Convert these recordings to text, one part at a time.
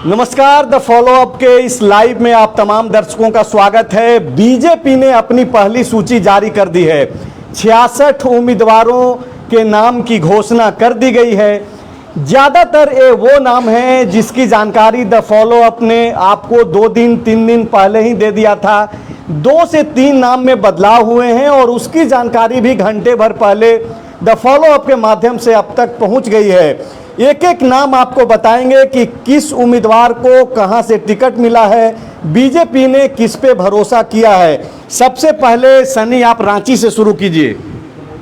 नमस्कार, the follow up के इस लाइव में आप तमाम दर्शकों का स्वागत है। बीजेपी ने अपनी पहली सूची जारी कर दी है। 66 उम्मीदवारों के नाम की घोषणा कर दी गई है। ज़्यादातर ये वो नाम हैं जिसकी जानकारी द फॉलो अप ने आपको 2-3 दिन पहले ही दे दिया था। 2 से 3 नाम में बदलाव हुए हैं और उसकी जानकारी भी घंटे भर पहले द फॉलो अप के माध्यम से अब तक पहुंच गई है। एक एक नाम आपको बताएंगे कि किस उम्मीदवार को कहां से टिकट मिला है, बीजेपी ने किस पे भरोसा किया है। सबसे पहले सनी, आप रांची से शुरू कीजिए।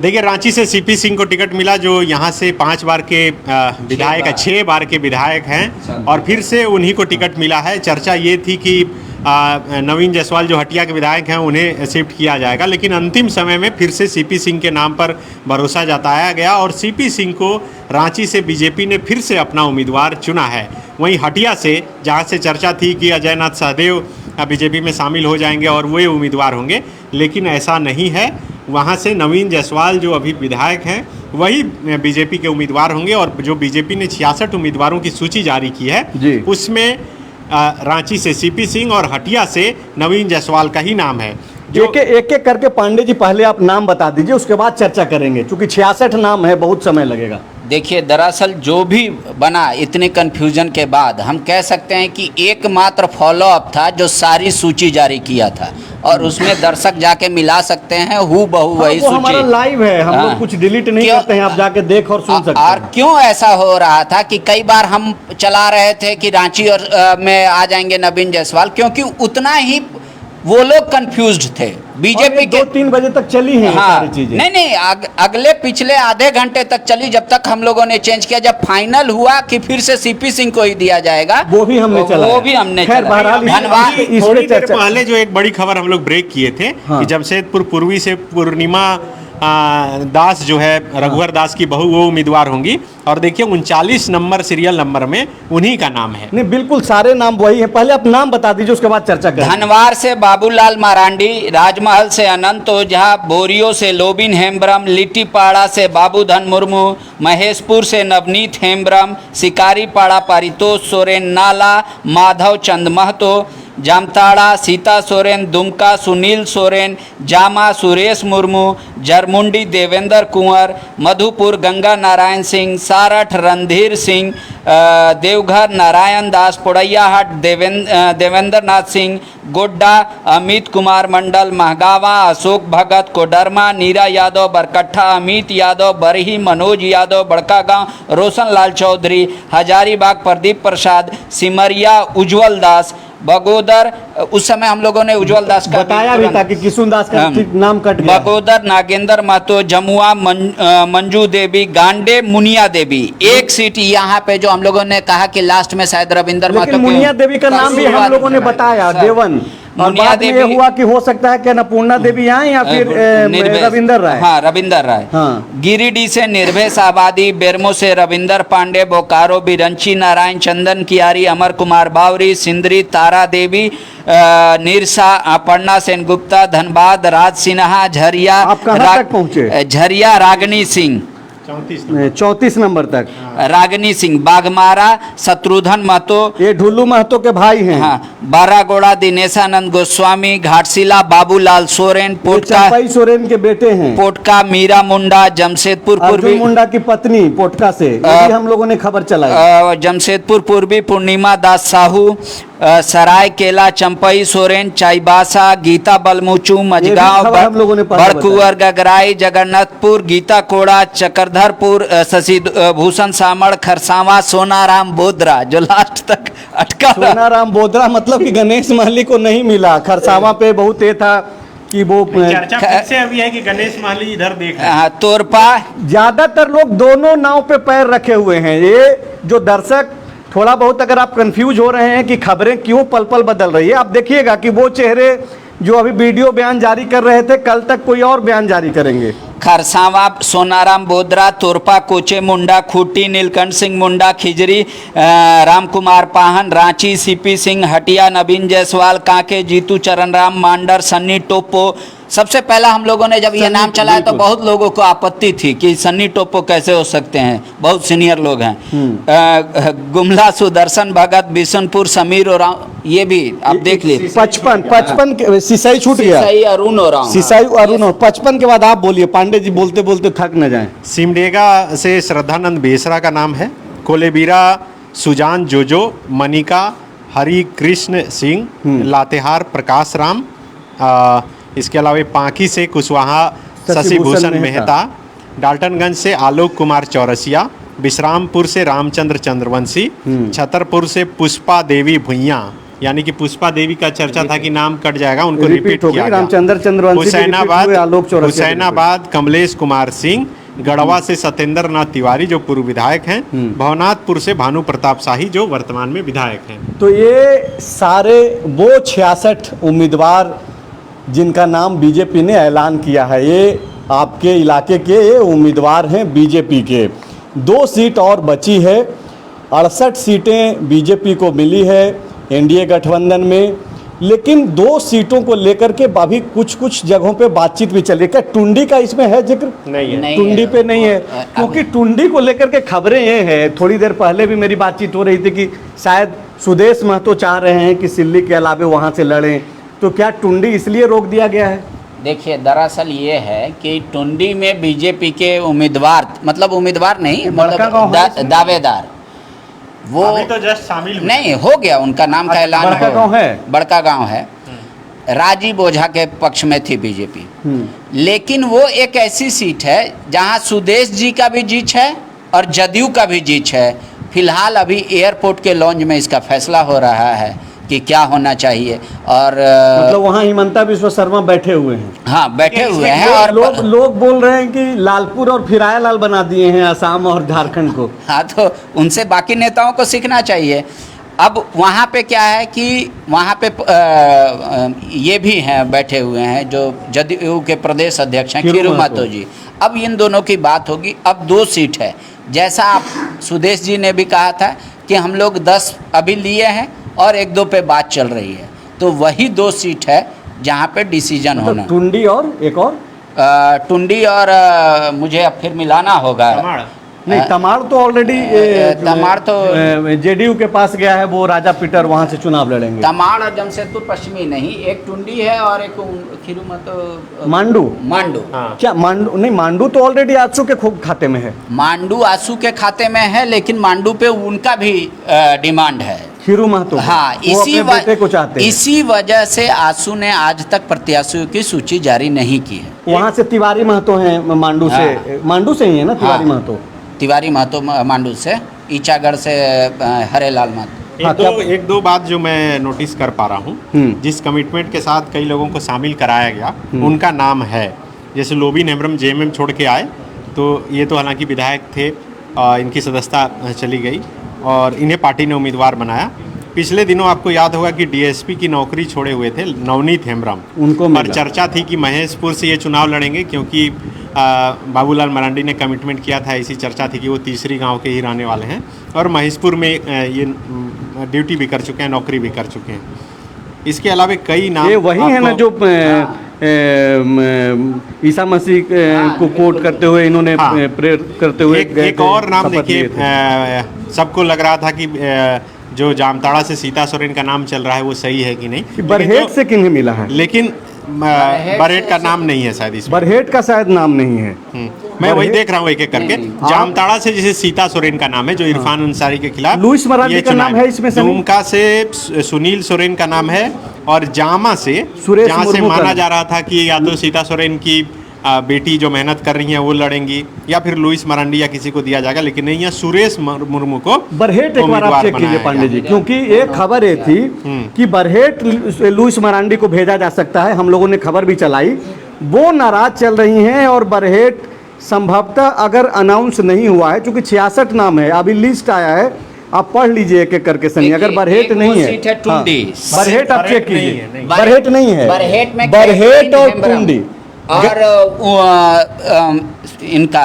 देखिए, रांची से सीपी सिंह को टिकट मिला, जो यहाँ से 5 बार के विधायक, 6 बार के विधायक हैं और फिर से उन्हीं को टिकट मिला है। चर्चा ये थी कि नवीन जायसवाल जो हटिया के विधायक हैं उन्हें शिफ्ट किया जाएगा, लेकिन अंतिम समय में फिर से सीपी सिंह के नाम पर भरोसा जताया गया और सीपी सिंह को रांची से बीजेपी ने फिर से अपना उम्मीदवार चुना है। वहीं हटिया से, जहां से चर्चा थी कि अजय नाथ सहदेव बीजेपी में शामिल हो जाएंगे और वो उम्मीदवार होंगे, लेकिन ऐसा नहीं है। वहां से नवीन जायसवाल जो अभी विधायक हैं वही बीजेपी के उम्मीदवार होंगे और जो बीजेपी ने 66 उम्मीदवारों की सूची जारी की है उसमें रांची से सीपी सिंह और हटिया से नवीन जायसवाल का ही नाम है। जो एक एक करके पांडे जी पहले आप नाम बता दीजिए, उसके बाद चर्चा करेंगे, क्योंकि 66 नाम है, बहुत समय लगेगा। देखिए, दरअसल जो भी बना इतने कन्फ्यूजन के बाद हम कह सकते हैं कि एकमात्र फॉलो अप था जो सारी सूची जारी किया था और उसमें दर्शक जाके मिला सकते हैं हु बहू वही सूची। हमारा लाइव है, हम लोग कुछ डिलीट नहीं करते हैं, आप जाके देख और सुन सकते हैं। और क्यों ऐसा हो रहा था कि कई बार हम चला रहे थे कि रांची और में आ जाएंगे नवीन जायसवाल, क्योंकि उतना ही वो लोग कंफ्यूज्ड थे। बीजेपी के 2-3 बजे तक चली हैं सारी चीजें। नहीं, अगले पिछले आधे घंटे तक चली, जब तक हम लोगों ने चेंज किया। जब फाइनल हुआ कि फिर से सीपी सिंह को ही दिया जाएगा, वो भी हमने चलाया। धन्यवाद। थोड़ी देर पहले जो एक बड़ी खबर हम लोग ब्रेक किए थे कि जमशेदपुर पूर्वी से पूर्णिमा दास जो है, रघुवर दास की बहू, वो उम्मीदवार होंगी और देखिए 39 नंबर सीरियल नंबर में उन्हीं का नाम है। नहीं, बिल्कुल सारे नाम वही है। पहले आप नाम बता दीजिए, उसके बाद चर्चा करें। धनवार से बाबूलाल मारांडी, राजमहल से अनंत ओझा, बोरियो से लोबिन हेम्ब्रम, लिट्टीपाड़ा से बाबूधन मुर्मू, महेशपुर से नवनीत हेम्ब्रम, शिकारीपाड़ा पारितोष सोरेन, नाला माधव चंद महतो, जामताड़ा सीता सोरेन, दुमका सुनील सोरेन, जामा सुरेश मुर्मू, जरमुंडी देवेंद्र कुंवर, मधुपुर गंगा नारायण सिंह, सारठ रणधीर सिंह, देवघर नारायण दास, पोड़ैयाहाट देवेंद्र नाथ सिंह, गोड्डा अमित कुमार मंडल, महगावा अशोक भगत, कोडरमा नीरा यादव, बरकट्ठा अमित यादव, बरही मनोज यादव, बड़कागांव रोशन लाल चौधरी, हजारीबाग प्रदीप प्रसाद, सिमरिया उज्जवल दास, बगोदर, उस समय हम लोगों ने उज्जवल दास का बताया भी था कि किशुन दास का नाम कट गया। बगोदर नागेंद्र महतो, जमुआ मंजू देवी, गांडे मुनिया देवी। एक सीट यहाँ पे जो हम लोगों ने कहा कि लास्ट में शायद रविंदर महतो, मुनिया देवी का नाम भी हम लोगों ने बताया, देवन। और बाद में ये हुआ कि हो सकता है कि अन्नपूर्णा देवी आए या फिर रविंदर राय। हाँ, रविंदर राय। हाँ। गिरिडीह से निर्भय आबादी, बेरमो से रविंदर पांडे, बोकारो बिरंची नारायण, चंदन कियारी, अमर कुमार बावरी, सिंदरी तारा देवी, निरसा अपर्णा सेन गुप्ता, धनबाद राज सिन्हा, झरिया झरिया रागनी सिंह 34 नंबर तक, रागनी सिंह, बाघमारा शत्रुघ्न महतो, ये ढुल्लू महतो के भाई हैं। हाँ, बारागोड़ा दिनेशानंद गोस्वामी, घाटशिला बाबूलाल सोरेन, पोटका सोरेन के बेटे हैं। पोटका मीरा मुंडा, जमशेदपुर पूर्वी मुंडा की पत्नी पोटका से, हम लोगों ने खबर चलाई। जमशेदपुर पूर्वी पूर्णिमा दास साहू, सराय केला चंपई सोरेन, चाईबासा गीता बलमुचू, मजगांव बड़कुअर गगराई, जगन्नाथपुर गीता कोड़ा, चक्रधरपुर शशि भूषण सामड़, खरसावा सोनाराम बोदरा, जो लास्ट तक अटका। सोनाराम बोदरा मतलब कि गणेश महली को नहीं मिला। खरसावा पे बहुत ये था कि वो चर्चा फिर से अभी है कि गणेश महली इधर देख रहे हैं। तोरपा, ज्यादातर लोग दोनों नाव पे पैर रखे हुए हैं। ये जो दर्शक थोड़ा बहुत अगर आप कंफ्यूज हो रहे हैं कि खबरें क्यों पल पल बदल रही है, आप देखिएगा कि वो चेहरे जो अभी वीडियो बयान जारी कर रहे थे, कल तक कोई और बयान जारी करेंगे। खरसावा सोनाराम बोदरा, तोरपा कोचे मुंडा, खूटी नीलकंठ सिंह मुंडा, खिजरी रामकुमार पाहन, रांची सीपी सिंह, हटिया नवीन जायसवाल, कांके जीतू चरण राम मांडर, सन्नी टोपो, सबसे पहला हम लोगों ने जब ये सन्नी, नाम चलाया तो बिल्कुल। बहुत लोगों को आपत्ति थी कि सन्नी टोपो कैसे हो सकते हैं, बहुत सीनियर लोग हैं। गुमला सुदर्शन भगत, बिशनपुर समीर और ये भी आप देख लीजिए। 55 के सिसाई छूट गया, सिसाई अरुण और सिसाई अरुण। 55 के बाद आप बोलिए, पांडे जी बोलते बोलते थक न जाएं। सिमडेगा से श्रद्धानंद बेसरा का नाम है। कोलेबीरा सुजान जोजो, मनिका हरि कृष्ण सिंह, लातेहार प्रकाश राम, इसके अलावा पांकी से कुशवाहा शशि भूषण मेहता, डाल्टनगंज से आलोक कुमार चौरसिया, विश्रामपुर से रामचंद्र चंद्रवंशी, छतरपुर से पुष्पा देवी भुइयां, यानी कि पुष्पा देवी का चर्चा था कि नाम कट जाएगा, उनको रिपीट हो किया गई। गया। रामचंद्र चंद्रवंशी भी हुसैनाबाद repeat हुए, आलोक चौरसिया भी हुसैनाबाद कमलेश कुमार सिंह, गढ़वा से सत्येंद्र नाथ तिवारी जो पूर्व विधायक हैं, भवनाथपुर से भानु प्रताप शाही जो वर्तमान में विधायक हैं। तो ये सारे वो 66 उम्मीदवार जिनका नाम बीजेपी ने ऐलान किया है, ये आपके इलाके के ये उम्मीदवार हैं बीजेपी के। 2 सीट और बची है, 68 सीटें बीजेपी को मिली है एनडीए गठबंधन में, लेकिन 2 सीटों को लेकर के अभी कुछ कुछ जगहों पे बातचीत भी चल रही है। क्या टुंडी का इसमें है जिक्र? नहीं है। टुंडी पे नहीं है, क्योंकि टुंडी को लेकर के खबरें ये हैं, थोड़ी देर पहले भी मेरी बातचीत हो रही थी कि शायद सुदेश महतो चाह रहे हैं कि सिल्ली के अलावे वहाँ से लड़ें, तो क्या टुंडी इसलिए रोक दिया गया है? देखिए, दरअसल ये है कि टुंडी में बीजेपी के उम्मीदवार, मतलब उम्मीदवार नहीं, बड़का गाँव है मतलब दावेदार, वो अभी तो जस्ट शामिल हुए। नहीं हो गया, उनका नाम का ऐलान बड़का हो- गाँव है? बड़का गांव है। राजीव ओझा के पक्ष में थी बीजेपी, लेकिन वो एक ऐसी सीट है जहां सुदेश जी का भी जीत है और जदयू का भी जीत है। फिलहाल अभी एयरपोर्ट के लॉन्च में इसका फैसला हो रहा है कि क्या होना चाहिए, और मतलब वहाँ हिमंता बिश्व शर्मा बैठे हुए हैं। हाँ बैठे हुए हैं, और लोग बोल रहे हैं कि लालपुर और फिराया लाल बना दिए हैं असम और झारखंड को। हाँ, तो उनसे बाकी नेताओं को सीखना चाहिए। अब वहाँ पे क्या है कि वहाँ पे ये भी हैं, बैठे हुए हैं जो जदयू के प्रदेश अध्यक्ष हैं खीरू महतो जी। अब इन दोनों की बात होगी। अब 2 सीट है, जैसा आप सुदेश जी ने भी कहा था कि हम लोग 10 अभी लिए हैं और 1-2 पे बात चल रही है, तो वही 2 सीट है जहाँ पे डिसीजन होना। टुंडी और एक और टुंडी और मुझे अब फिर मिलाना होगा। नहीं, तमाड़ तो ऑलरेडी तमाड़ तो जेडीयू के पास गया है, वो राजा पीटर वहां से चुनाव लड़ेंगे। तमाड़ और जमशेदपुर पश्चिमी नहीं, एक टुंडी है और एक खीरू महतो मांडू। हाँ। क्या मांडू नहीं? मांडू तो ऑलरेडी आजसू के खाते में है। मांडू आसू के खाते में है, लेकिन मांडू पे उनका भी डिमांड है। खीरू महतो हाँ, वो अपने बेटे को चाहते हैं। इसी वजह से आसू ने आज तक प्रत्याशियों की सूची जारी नहीं की है। वहाँ से तिवारी महतो हैं मांडू से, मांडू से ही है ना तिवारी महतो? तिवारी महतो मांडू से, ईचागढ़ से हरेलाल महतो। एक दो बात जो मैं नोटिस कर पा रहा हूँ, जिस कमिटमेंट के साथ कई लोगों को शामिल कराया गया उनका नाम है, जैसे लोबिन हेम्ब्रम जेएमएम छोड़ के आए, तो ये तो हालांकि विधायक थे, इनकी सदस्यता चली गई और इन्हें पार्टी ने उम्मीदवार बनाया। पिछले दिनों आपको याद होगा कि डीएसपी की नौकरी छोड़े हुए थे नवनीत हेम्ब्रम, उनको पर चर्चा थी कि महेशपुर से ये चुनाव लड़ेंगे, क्योंकि बाबूलाल मरांडी ने कमिटमेंट किया था। ऐसी चर्चा थी कि वो तीसरी गांव के ही रहने वाले हैं और महेशपुर में ये ड्यूटी भी कर चुके हैं, नौकरी भी कर चुके हैं। इसके अलावा कई नाम, ये वही है ना जो ईसा मसीह को कोट करते हुए इन्होंने प्रेयर करते हुए एक और नाम देखिए, सबको लग रहा था कि जो जामताड़ा से सीता सोरेन का नाम चल रहा है वो सही है कि नहीं। बरहेट से किन्हें मिला है? लेकिन बरहेट का नाम नहीं है शायद इसमें। बरहेट का शायद नाम नहीं है। मैं वही देख रहा हूँ एक एक करके। जामताड़ा से जैसे सीता सोरेन का नाम है जो इरफान अंसारी के खिलाफ, लुइस मरांडी का नाम है इसमें। दुमका से सुनील सोरेन का नाम है और जामा से जहाँ से माना जा रहा था कि या तो सीता सोरेन की बेटी जो मेहनत कर रही हैं वो लड़ेंगी या फिर लुइस मरांडी या किसी को दिया जाएगा, लेकिन नहीं, यहाँ सुरेश मुर्मू को बरहेट एक बार आप चेक कीजिए पांडे जी, क्योंकि एक खबर ये थी कि बरहेट लुइस मरांडी को भेजा जा सकता है। हम लोगों ने खबर भी चलाई, वो नाराज चल रही हैं और बरहेट संभवतः अगर अनाउंस नहीं हुआ है, क्योंकि 66 नाम है, अभी लिस्ट आया है, आप पढ़ लीजिए एक एक करके सनी। अगर बरहेट नहीं है, बरहेट आप चेक कीजिए, बरहेट नहीं है, बरहेट और टुंडी और इनका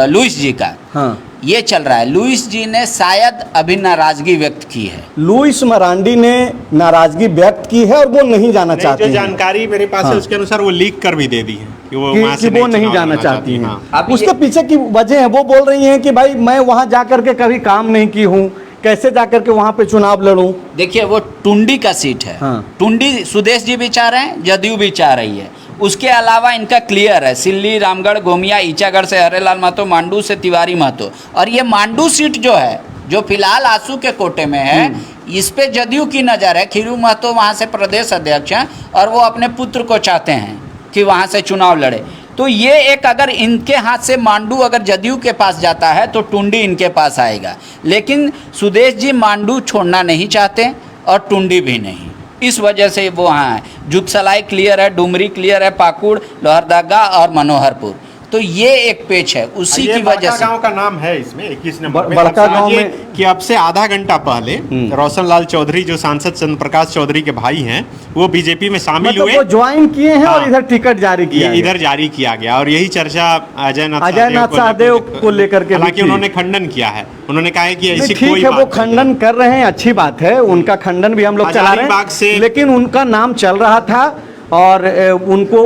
लुइस जी का, हाँ, ये चल रहा है। लुइस जी ने शायद अभी नाराजगी व्यक्त की है। लुइस मरांडी ने नाराजगी व्यक्त की है और वो नहीं जाना नहीं, चाहती जो हैं। जानकारी मेरे पास है उसके अनुसार वो लीक कर भी दे दी है कि वो वहाँ से कि वो नहीं चुनाव जाना लड़ना चाहती हैं। हाँ। अब उसके ये- पीछे की वजह है, वो बोल रही हैं कि भाई मैं वहां जाकर के कभी काम नहीं की हूं, कैसे जाकर के वहां पे चुनाव लड़ूं। देखिए वो टुंडी का सीट है। हाँ। टुंडी सुदेश जी भी चाह रहे हैं, जदयू भी चाह रही है। उसके अलावा इनका क्लियर है, सिल्ली, रामगढ़, गोमिया, ईचागढ़ से हरेलाल महतो, मांडू से तिवारी महतो। और ये मांडू सीट जो है, जो फिलहाल आसू के कोटे में है, इस पे जदयू की नज़र है। खीरू महतो वहाँ से प्रदेश अध्यक्ष हैं और वो अपने पुत्र को चाहते हैं कि वहाँ से चुनाव लड़े। तो ये एक, अगर इनके हाथ से मांडू अगर जदयू के पास जाता है तो टुंडी इनके पास आएगा। लेकिन सुदेश जी मांडू छोड़ना नहीं चाहते और टुंडी भी नहीं, इस वजह से वो वहाँ है। जुगसलाई क्लियर है, डुमरी क्लियर है, पाकुड़, लोहरदगा और मनोहरपुर। तो ये एक पेच है, उसी ये की वजह से। गांव का नाम है इसमें 21 नंबर पे। बड़का अब गांव समझिए में- कि अब से आधा घंटा पहले रोशन लाल चौधरी जो सांसद चंद्र प्रकाश चौधरी के भाई हैं, वो बीजेपी में शामिल मतलब हुए। वो ज्वाइन किए हैं और हाँ। इधर टिकट जारी किया ये इधर जारी किया गया और यही चर्चा अजय नाथ सहदेव को लेकर के भी हालांकि थी। उन्होंने खंडन किया है। उन्होंने कहा है कि नहीं, ऐसी ठीक कोई है, वो बात नहीं खंडन कर रहे हैं, अच्छी बात है, उनका खंडन भी हम लोग चला रहे हजारीबाग से- हैं। लेकिन उनका नाम चल रहा था और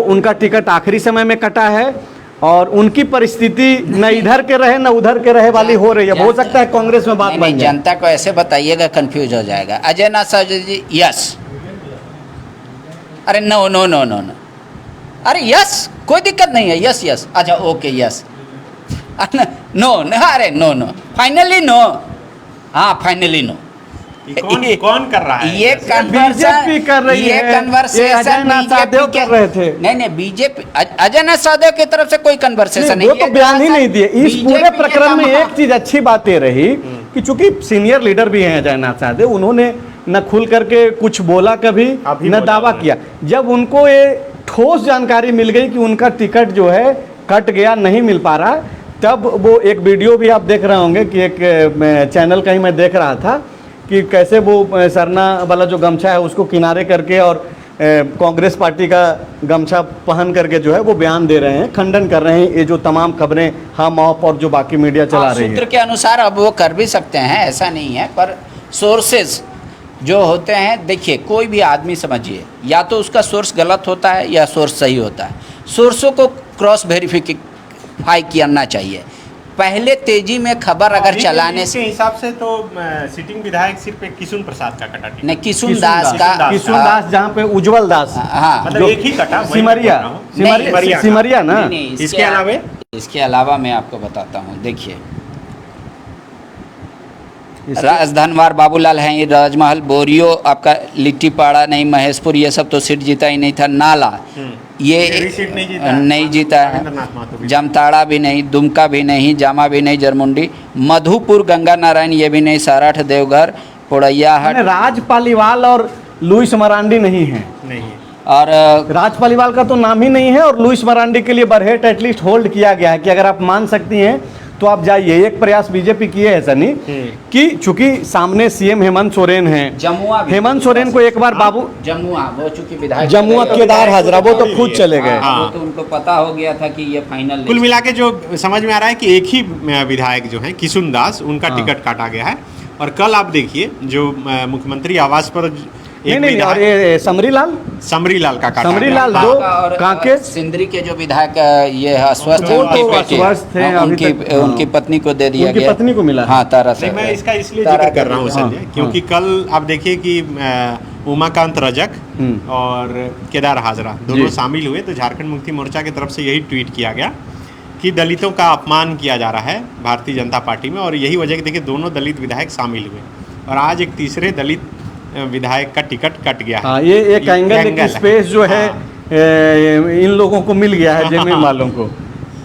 उनका टिकट आखिरी समय में कटा है और उनकी परिस्थिति न इधर के रहे न उधर के रहे वाली हो रही है। हो सकता है कांग्रेस में बात नहीं, बन नहीं, जाए। जनता को ऐसे बताइएगा, कंफ्यूज हो जाएगा। अजय नाथ साहू जी यस, अरे no no no no no, अरे यस, कोई दिक्कत नहीं है, यस यस, अच्छा ओके यस, नो अरे नो नो, फाइनली नो, हाँ फाइनली नो। कौन कर रहा है? ये बीजेपी कर रही ये है, ये कन्वर्सेशन अजय नाथ सहदेव कर रहे थे। नहीं बीजेपी, अजय नाथ सहदेव की तरफ से कोई कन्वर्सेशन नहीं, नहीं, वो तो बयान ही नहीं दिए। इस पूरे BJP प्रकरण में का एक चीज अच्छी बात ये रही कि चूंकि सीनियर लीडर भी हैं अजय नाथ सहदेव, उन्होंने न खुल करके कुछ बोला कभी, अभी न बोला दावा उन्होंने। किया। जब उनको ये ठोस जानकारी मिल गई कि उनका टिकट जो है कट गया, नहीं मिल पा रहा, तब वो एक वीडियो भी आप देख रहे होंगे कि एक चैनल कहीं मैं देख रहा था कि कैसे वो सरना वाला जो गमछा है उसको किनारे करके और कांग्रेस पार्टी का गमछा पहन करके जो है वो बयान दे रहे हैं, खंडन कर रहे हैं ये जो तमाम खबरें हम आप और जो बाकी मीडिया चला रही सूत्र है। के अनुसार अब वो कर भी सकते हैं, ऐसा नहीं है, पर सोर्सेज जो होते हैं, देखिए कोई भी आदमी समझिए, या तो उसका सोर्स गलत होता है या सोर्स सही होता है। सोर्सों को क्रॉस वेरीफाई करना चाहिए। पहले तेजी में खबर अगर अभी चलाने के से, हिसाब से तो सिटिंग विधायक सिर्फ एक किशुन प्रसाद का कटा टिकट। नहीं किशुन दास का, किशुन दास जहाँ पे उज्जवल दास, हाँ मतलब जो एक ही कटा, वही सिमरिया मैं बोल रहा हूँ। नहीं, सिमरिया ना। नहीं, इसके अलावे? इसके अलावा मैं आपको बताता हूँ, देखिए राजधनवार बाबूलाल हैं, ये राजमहल, बोरियो, आपका लिट्टीपाड़ा नहीं, महेशपुर, ये सब तो सीट जीता ही नहीं था। नाला ये भी सीट नहीं जीता है। नहीं जीता रविंद्रनाथ महतो है, भी। जामताड़ा भी नहीं, दुमका भी नहीं, जामा भी नहीं, जरमुंडी, मधुपुर, गंगा नारायण ये भी नहीं, सारठ, देवघर, पोड़ैयाहाट मैंने राज पालीवाल और लुइस मरांडी नहीं है। नहीं है। और राज पालीवाल का तो नाम ही नहीं है और लुइस मरांडी के लिए बरहेट एटलीस्ट होल्ड किया गया है कि अगर आप मान सकती हैं तो आप जाइए। एक प्रयास बीजेपी किए है सनी कि चूंकि सामने सीएम हेमंत सोरेन हैं, जमुआ भी- हेमंत सोरेन को एक बार बाबू जमुआ, वो चूंकि विधायक जमुआ केदार हाजरा वो तो खुद चले गए। हाँ, वो तो उनको पता हो गया था कि ये फाइनल कुल मिला के जो समझ में आ रहा है कि एक ही विधायक जो है किशुन दास, उनका हाँ। टिकट काटा गया है। और कल आप देखिए जो मुख्यमंत्री आवास पर एक नहीं और विधायक ये समरीलाल समरीलाल का काटा समरीलाल गया। दो और कांके सिंदरी के जो विधायक ये अस्वस्थ वो हैं, तो उनकी बेटी, अस्वस्थ हैं, हाँ, अभी उनकी तक, हाँ। उनकी पत्नी को दे दिया उनकी गया। पत्नी को मिला है। हाँ, तारा नहीं, मैं इसका इसलिए तारा जिक्र कर रहा हूँ को- संजय, हाँ, क्योंकि कल आप देखिए कि उमाकांत रजक हम्म। और केदार हाजरा दोनों जी। शामिल हुए। तो झारखंड मुक्ति मोर्चा की तरफ से यही ट्वीट किया गया कि दलितों का अपमान किया जा रहा है भारतीय जनता पार्टी में, और यही वजह कि देखिए दोनों दलित विधायक शामिल हुए और आज एक तीसरे दलित विधायक का टिकट कट गया है। हाँ, ये एक एंगल, एक है। स्पेस जो है हाँ। इन लोगों को मिल गया है, जेनुइन वालों को।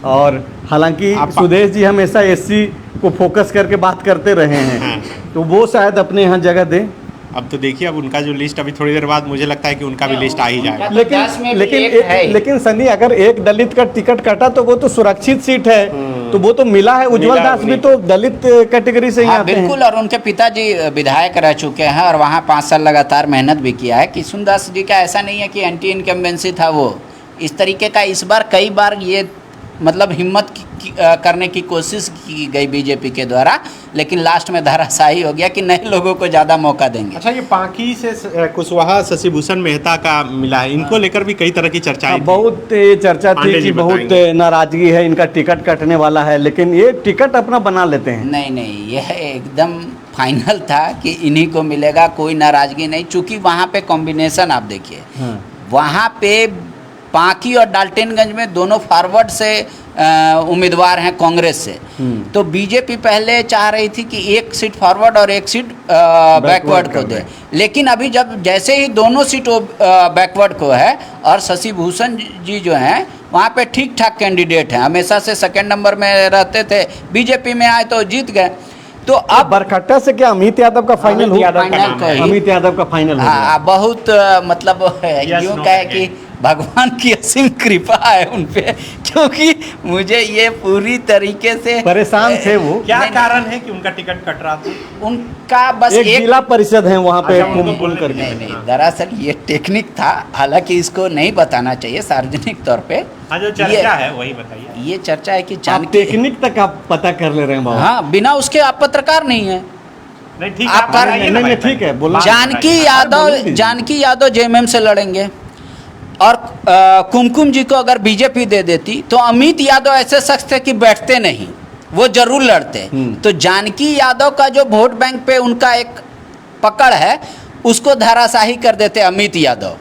और हालांकि आप- सुदेश जी हमेशा एससी को फोकस करके बात करते रहे हैं, हाँ। तो वो शायद अपने यहाँ जगह दें। अब तो देखिए, अब उनका जो लिस्ट अभी थोड़ी देर बाद मुझे लगता है कि उनका भी लिस्ट आ ही जाएगा। तो 10 में भी एक है ही। लेकिन सनी, अगर एक दलित का टिकट कटा तो वो तो सुरक्षित सीट है, तो वो तो मिला है। उज्जवल मिला दास भी उन्हें। तो दलित कैटेगरी से ही हाँ आते हैं। बिल्कुल, और उनके पिताजी विधायक रह चुके हैं और वहाँ 5 साल लगातार मेहनत भी किया है। किशुन दास जी का ऐसा नहीं है कि एंटी इनकम्बेंसी था वो, इस तरीके का इस बार कई बार ये मतलब हिम्मत करने की कोशिश की गई बीजेपी के द्वारा, लेकिन लास्ट में धराशायी हो गया कि नए लोगों को ज़्यादा मौका देंगे। अच्छा, ये पांकी से कुशवाहा शशि भूषण मेहता का मिला है, इनको लेकर भी कई तरह की चर्चाएं थी। बहुत ये चर्चा पांडे थी जी कि बहुत बताएंगे। नाराजगी है, इनका टिकट कटने वाला है, लेकिन ये टिकट अपना बना लेते हैं। नहीं नहीं, यह एकदम फाइनल था कि इन्हीं को मिलेगा, कोई नाराजगी नहीं। चूंकि वहाँ पे कॉम्बिनेशन आप देखिए, हाँ। वहाँ पे पांकी और डाल्टनगंज में दोनों फॉरवर्ड से उम्मीदवार हैं कांग्रेस से। तो बीजेपी पहले चाह रही थी कि एक सीट फॉरवर्ड और एक सीट बैकवर्ड को दे, लेकिन अभी जब जैसे ही दोनों सीट बैकवर्ड को है और शशि भूषण जी जो हैं वहाँ पे ठीक ठाक कैंडिडेट हैं, हमेशा से सेकंड नंबर में रहते थे, बीजेपी में आए तो जीत गए। तो अब बरकट्टा से क्या अमित यादव का फाइनल अमित हो यादव का नाम है। अमित यादव का फाइनल हो गया। हाँ, बहुत मतलब यूँ no कहे करके। कि भगवान की असीम कृपा है उन पे, क्योंकि मुझे ये पूरी तरीके से परेशान थे वो। क्या नहीं, कारण है कि उनका टिकट कट रहा था? उनका बस एक जिला परिषद है वहाँ पे अच्छा, उनको कुमकुम बोलने करके। नहीं नहीं, दरअसल ये टेक्निक था, हालांकि इसको नहीं बताना चाहिए सार्वजनिक तौर पे। हाँ, जो चर्चा है वही बताइए। ये चर्चा है कि आप जानकी, टेक्निक तक आप पता कर ले रहे हैं बाबा। हाँ, बिना उसके आप पत्रकार नहीं है। नहीं ठीक आप कर- बताइए ना नहीं, भाई, ठीक है, बोला। जानकी बोलने यादव दीजिए। जेएमएम से लड़ेंगे और कुमकुम जी को अगर बीजेपी दे देती तो अमित यादव ऐसे शख्स थे कि बैठते नहीं, वो जरूर लड़ते। तो जानकी यादव का जो वोट बैंक पे उनका एक पकड़ है, उसको धराशाही कर देते अमित यादव,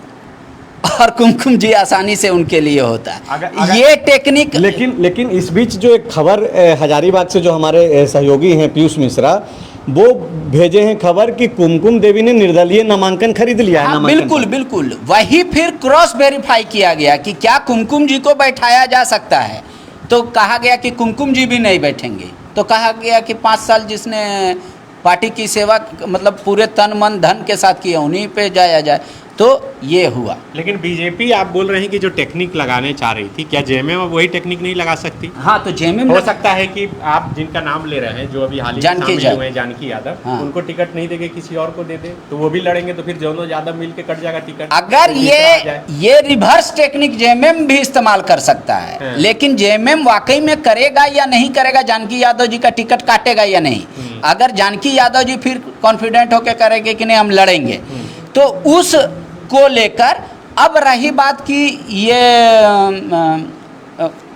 और कुमकुम जी आसानी से उनके लिए होता है। अगर- ये टेक्निक लेकिन इस बीच जो एक खबर हजारीबाग से जो हमारे सहयोगी हैं पीयूष मिश्रा, वो भेजे हैं खबर कि कुमकुम देवी ने निर्दलीय नामांकन खरीद लिया है। हाँ, नामांकन बिल्कुल पर। बिल्कुल, वही फिर क्रॉस वेरीफाई किया गया कि क्या कुमकुम जी को बैठाया जा सकता है। तो कहा गया कि कुमकुम जी भी नहीं बैठेंगे। तो कहा गया कि 5 साल जिसने पार्टी की सेवा मतलब पूरे तन मन धन के साथ किया, उन्हीं पे जाया जाए। तो ये हुआ। लेकिन बीजेपी आप बोल रहे हैं कि जो टेक्निक लगाने चाह रही थी, क्या जेएमएम अब वही टेक्निक नहीं लगा सकती? हाँ, तो जेएमएम हो सकता है कि आप जिनका नाम ले रहे हैं, जो अभी हाल ही में जानकी शामिल यादव। हुए हैं, जानकी यादव, हाँ। उनको टिकट नहीं देके किसी और को दे दे तो वो भी लड़ेंगे, तो फिर दोनों यादव मिल के कट जाएगा टिकट। अगर तो तीसरा आ जाए। ये रिवर्स टेक्निक जेएमएम भी इस्तेमाल कर सकता है, हाँ। लेकिन जेएमएम वाकई में करेगा या नहीं करेगा, जानकी यादव जी का टिकट काटेगा या नहीं। अगर जानकी यादव जी फिर कॉन्फिडेंट होकर करेंगे कि नहीं हम लड़ेंगे, तो उस को लेकर अब रही बात कि ये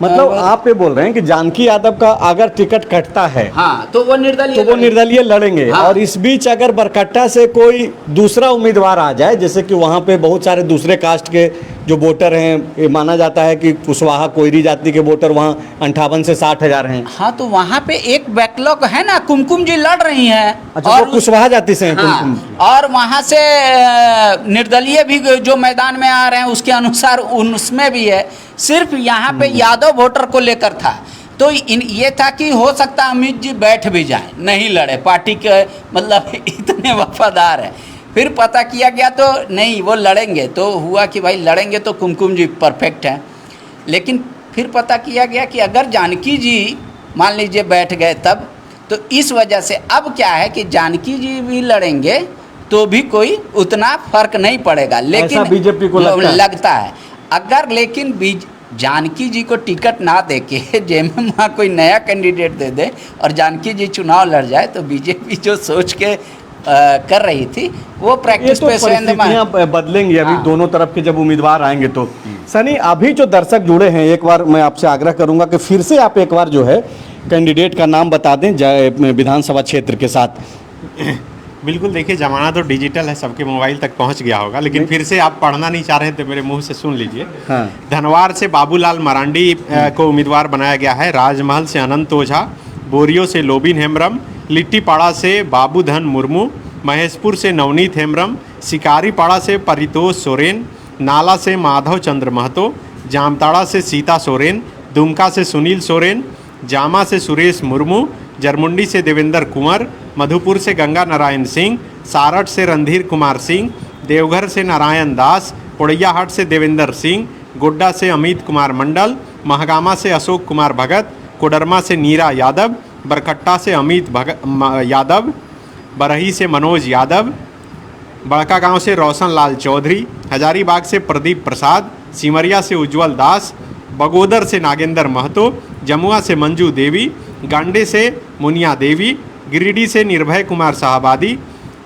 मतलब आप ये बोल रहे हैं कि जानकी यादव का अगर टिकट कटता है हाँ, तो वो निर्दलीय तो वो निर्दलीय लड़ेंगे। हाँ। और इस बीच अगर बरकट्टा से कोई दूसरा उम्मीदवार आ जाए, जैसे कि वहाँ पे बहुत सारे दूसरे कास्ट के जो वोटर हैं, ये माना जाता है कि कुशवाहा कोयरी जाति के वोटर वहाँ 58 से 60 हजार हैं। हाँ, तो वहाँ पे एक बैकलॉग है ना, कुमकुम जी लड़ रही हैं। अच्छा, और वो कुशवाहा जाति से हैं हाँ, कुमकुम। और वहाँ से निर्दलीय भी जो मैदान में आ रहे हैं उसके अनुसार उसमें भी है। सिर्फ यहाँ पे यादव वोटर को लेकर था। तो ये था कि हो सकता अमित जी बैठ भी जाए, नहीं लड़े, पार्टी के मतलब इतने वफादार है। फिर पता किया गया तो नहीं, वो लड़ेंगे। तो हुआ कि भाई लड़ेंगे तो कुमकुम जी परफेक्ट हैं। लेकिन फिर पता किया गया कि अगर जानकी जी मान लीजिए बैठ गए तब, तो इस वजह से अब क्या है कि जानकी जी भी लड़ेंगे तो भी कोई उतना फर्क नहीं पड़ेगा। लेकिन ऐसा बीजेपी को लगता है। अगर लेकिन जानकी जी को टिकट ना देके जेएमएम वहाँ कोई नया कैंडिडेट दे दे और जानकी जी चुनाव लड़ जाए, तो बीजेपी जो सोच के कर रही थी वो प्रैक्टिस पे परिस्थितियां बदलेंगी अभी। हाँ। दोनों तरफ के जब उम्मीदवार आएंगे तो सनी, अभी जो दर्शक जुड़े हैं, एक बार मैं आपसे आग्रह करूंगा कि फिर से आप एक बार जो है कैंडिडेट का नाम बता दें विधानसभा क्षेत्र के साथ। बिल्कुल, देखिए ज़माना तो डिजिटल है, सबके मोबाइल तक पहुंच गया होगा, लेकिन फिर से आप पढ़ना नहीं चाह रहे हैं तो मेरे मुंह से सुन लीजिए। हाँ। धनवार से बाबूलाल मरांडी को उम्मीदवार बनाया गया है, राजमहल से अनंत ओझा, बोरियो से लोबिन हेम्ब्रम, लिट्टीपाड़ा से बाबूधन मुर्मू, महेशपुर से नवनीत हेम्ब्रम, शिकारीपाड़ा से परितोष सोरेन, नाला से माधव चंद्र महतो, जामताड़ा से सीता सोरेन, दुमका से सुनील सोरेन, जामा से सुरेश मुर्मू, जरमुंडी से देवेंद्र कुंवर, मधुपुर से गंगा नारायण सिंह, सारठ से रणधीर कुमार सिंह, देवघर से नारायण दास, पोड़ैयाहाट से देवेंद्र सिंह, गोड्डा से अमित कुमार मंडल, महगामा से अशोक कुमार भगत, कोडरमा से नीरा यादव, बरकट्टा से अमित यादव, बरही से मनोज यादव, बड़का गांव से रोशन लाल चौधरी, हजारीबाग से प्रदीप प्रसाद, सिमरिया से उज्जवल दास, बगोदर से नागेंद्र महतो, जमुआ से मंजू देवी, गांडे से मुनिया देवी, गिरिडीह से निर्भय कुमार साहबादी,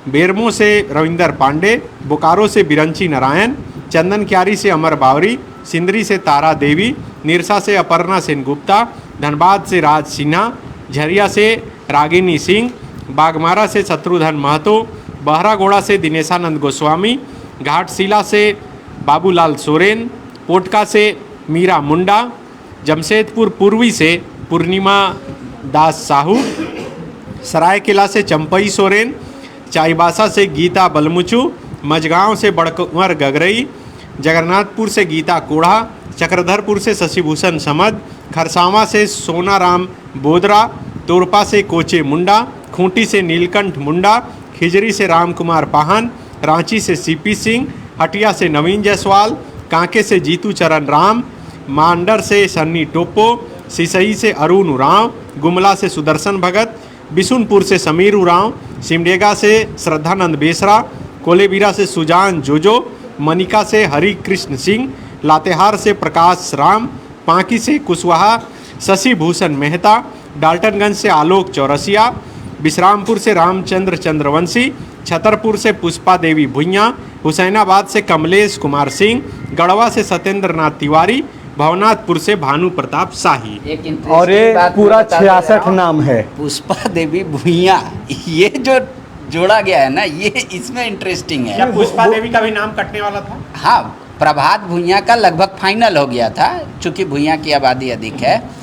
बेरमो से रविंदर पांडे, बोकारो से बिरंची नारायण, चंदन क्यारी से अमर बावरी, सिंदरी से तारा देवी, निरसा से अपर्णा सेन गुप्ता, धनबाद से राज सिन्हा, झरिया से रागिनी सिंह, बागमारा से शत्रुघ्न महतो, बहरागोड़ा से दिनेशानंद गोस्वामी, घाटशिला से बाबूलाल सोरेन, पोटका से मीरा मुंडा, जमशेदपुर पूर्वी से पूर्णिमा दास साहू, सरायकेला से चंपई सोरेन, चाईबासा से गीता बलमुचू, मझगांव से बड़कुंवर गगरई, जगन्नाथपुर से गीता कोढ़ा, चक्रधरपुर से शशिभूषण समद, खरसावां से सोनाराम बोदरा, तोरपा से कोचे मुंडा, खूंटी से नीलकंठ मुंडा, खिजरी से रामकुमार पाहन, रांची से सीपी सिंह, हटिया से नवीन जायसवाल, कांके से जीतू चरण राम, मांडर से सन्नी टोप्पो, सिसई से अरुण उरांव, गुमला से सुदर्शन भगत, बिशुनपुर से समीर उरांव, सिमडेगा से श्रद्धानंद बेसरा, कोलेबिरा से सुजान जोजो, मनिका से हरि कृष्ण सिंह, लातेहार से प्रकाश राम, पांकी से कुशवाहा शशि भूषण मेहता, डाल्टनगंज से आलोक चौरसिया, विश्रामपुर से रामचंद्र चंद्रवंशी, छतरपुर से पुष्पा देवी भुइयाँ, हुसैनाबाद से कमलेश कुमार सिंह, गढ़वा से सत्येंद्र नाथ तिवारी, भवनाथपुर से भानु प्रताप शाही। एक interesting और ये बात मैं पूरा बताते जा 66 रहा हूँ। नाम है। पुष्पा देवी भुइयाँ, ये जो जोड़ा गया है ना, ये इसमें इंटरेस्टिंग क्या है। पुष्पा देवी का भी नाम कटने वाला था? हाँ, प्रभात भुइयाँ का लगभग फाइनल हो गया था, चूंकि भुइयाँ की आबादी अधिक है।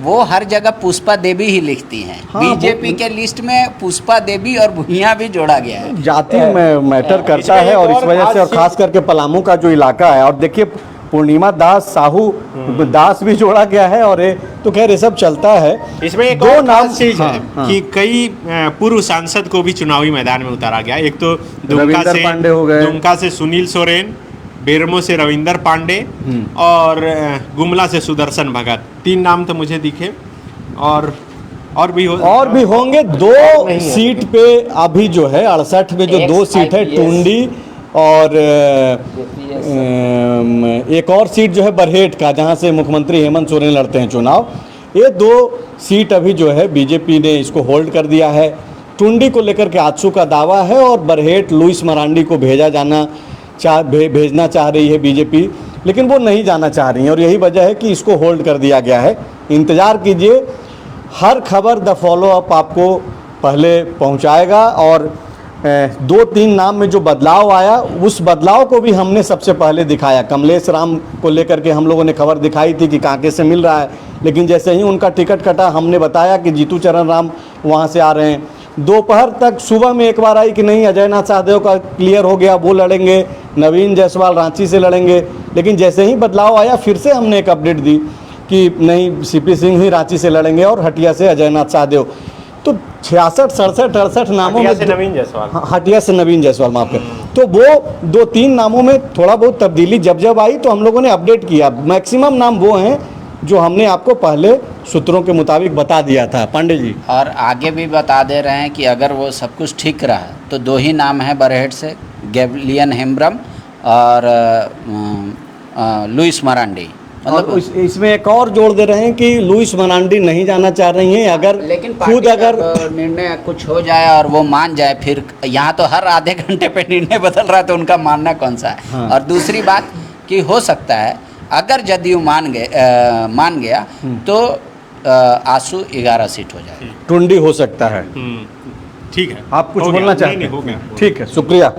वो हर जगह पुष्पा देवी ही लिखती हैं। हाँ, बीजेपी के लिस्ट में पुष्पा देवी और भुइयाँ भी जोड़ा गया है। जाति में मैटर करता इसमें है एक और इस और वजह से, और खास खास करके पलामू का जो इलाका है, और देखिए पूर्णिमा दास साहू दास भी जोड़ा गया है, और ये तो खैर ये सब चलता है। इसमें एक दो और नाम खास चीज है हाँ। कि कई पूर्व सांसद को भी चुनावी मैदान में उतारा गया। एक तो रविंदर पांडे हो गए, दुमका से सुनील सोरेन, बेरमो से रविंदर पांडे और गुमला से सुदर्शन भगत। 3 नाम तो मुझे दिखे, और भी होंगे। 2 सीट पे अभी जो है 68 में जो 2 सीट है, टुंडी और एक और सीट जो है बरहेट का, जहां से मुख्यमंत्री हेमंत सोरेन लड़ते हैं चुनाव। ये 2 सीट अभी जो है बीजेपी ने इसको होल्ड कर दिया है। टुंडी को लेकर के आजसू का दावा है, और बरहेट लुइस मरांडी को भेजना चाह रही है बीजेपी, लेकिन वो नहीं जाना चाह रही है, और यही वजह है कि इसको होल्ड कर दिया गया है। इंतज़ार कीजिए, हर खबर द फॉलो अप आपको पहले पहुंचाएगा, और 2-3 नाम में जो बदलाव आया, उस बदलाव को भी हमने सबसे पहले दिखाया। कमलेश राम को लेकर के हम लोगों ने खबर दिखाई थी कि कांके से मिल रहा है, लेकिन जैसे ही उनका टिकट कटा, हमने बताया कि जीतू चरण राम वहाँ से आ रहे हैं। दोपहर तक, सुबह में एक बार आई कि नहीं अजय नाथ शाहदेव का क्लियर हो गया, वो लड़ेंगे, नवीन जायसवाल रांची से लड़ेंगे, लेकिन जैसे ही बदलाव आया फिर से हमने एक अपडेट दी कि नहीं, सीपी सिंह ही रांची से लड़ेंगे और हटिया से अजय नाथ शाहदेव। तो 66, 67, 68 नामों में नवीन जायसवाल, हटिया से नवीन जायसवाल, माफ कर, तो वो 2-3 नामों में थोड़ा बहुत तब्दीली जब आई तो हम लोगों ने अपडेट किया। मैक्सिमम नाम वो हैं जो हमने आपको पहले सूत्रों के मुताबिक बता दिया था। पांडे जी, और आगे भी बता दे रहे हैं कि अगर वो सब कुछ ठीक रहा तो 2 ही नाम है बरहेट से, गैब्रियल हेम्ब्रम और लुइस मरांडी। मतलब इसमें एक और जोड़ दे रहे हैं कि लुइस मरांडी नहीं जाना चाह रही हैं। अगर लेकिन खुद अगर निर्णय कुछ हो जाए और वो मान जाए, फिर यहाँ तो हर आधे घंटे पे निर्णय बदल रहा है, तो उनका मानना कौन सा है। हाँ। और दूसरी बात कि हो सकता है अगर जदयू मान गया तो आंसू 11 सीट हो जाए, टुंडी हो सकता है। ठीक है। आप कुछ हो गया, बोलना चाहते नहीं, हो हैं? गया। ठीक है, शुक्रिया।